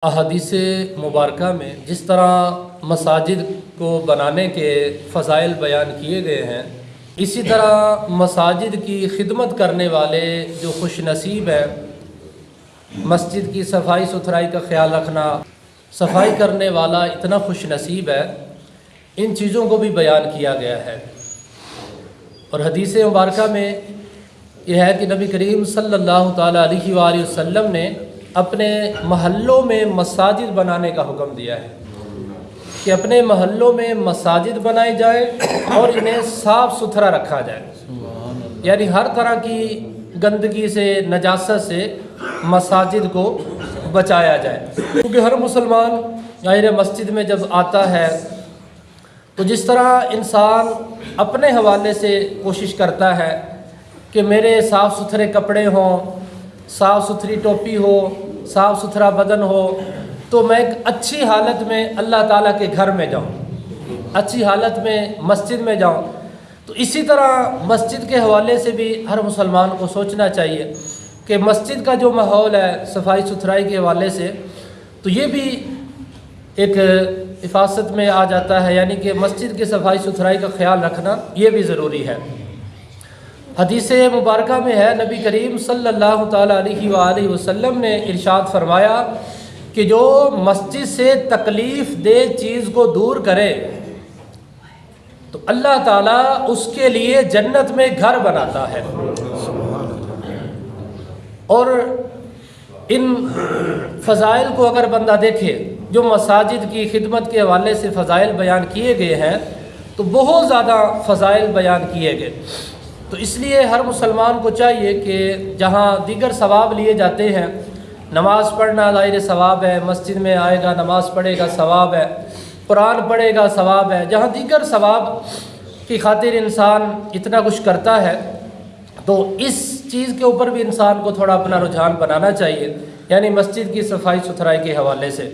احادیث مبارکہ میں جس طرح مساجد کو بنانے کے فضائل بیان کیے گئے ہیں، اسی طرح مساجد کی خدمت کرنے والے جو خوش نصیب ہیں، مسجد کی صفائی ستھرائی کا خیال رکھنا، صفائی کرنے والا اتنا خوش نصیب ہے، ان چیزوں کو بھی بیان کیا گیا ہے۔ اور حدیث مبارکہ میں یہ ہے کہ نبی کریم صلی اللہ تعالیٰ علیہ وآلہ وسلم نے اپنے محلوں میں مساجد بنانے کا حکم دیا ہے کہ اپنے محلوں میں مساجد بنائے جائیں اور انہیں صاف ستھرا رکھا جائے، یعنی ہر طرح کی گندگی سے، نجاست سے مساجد کو بچایا جائے، کیونکہ ہر مسلمان غیر مسجد میں جب آتا ہے تو جس طرح انسان اپنے حوالے سے کوشش کرتا ہے کہ میرے صاف ستھرے کپڑے ہوں، صاف ستھری ٹوپی ہو، صاف ستھرا بدن ہو، تو میں ایک اچھی حالت میں اللہ تعالیٰ کے گھر میں جاؤں، اچھی حالت میں مسجد میں جاؤں۔ تو اسی طرح مسجد کے حوالے سے بھی ہر مسلمان کو سوچنا چاہیے کہ مسجد کا جو ماحول ہے صفائی ستھرائی کے حوالے سے، تو یہ بھی ایک حفاظت میں آ جاتا ہے، یعنی کہ مسجد کی صفائی ستھرائی کا خیال رکھنا یہ بھی ضروری ہے۔ حدیث مبارکہ میں ہے، نبی کریم صلی اللہ تعالیٰ علیہ وآلہ وسلم نے ارشاد فرمایا کہ جو مسجد سے تکلیف دہ چیز کو دور کرے تو اللہ تعالیٰ اس کے لیے جنت میں گھر بناتا ہے۔ اور ان فضائل کو اگر بندہ دیکھے، جو مساجد کی خدمت کے حوالے سے فضائل بیان کیے گئے ہیں، تو بہت زیادہ فضائل بیان کیے گئے۔ تو اس لیے ہر مسلمان کو چاہیے کہ جہاں دیگر ثواب لیے جاتے ہیں، نماز پڑھنا ظاہر ثواب ہے، مسجد میں آئے گا نماز پڑھے گا ثواب ہے، قرآن پڑھے گا ثواب ہے، جہاں دیگر ثواب کی خاطر انسان اتنا کچھ کرتا ہے، تو اس چیز کے اوپر بھی انسان کو تھوڑا اپنا رجحان بنانا چاہیے، یعنی مسجد کی صفائی ستھرائی کے حوالے سے۔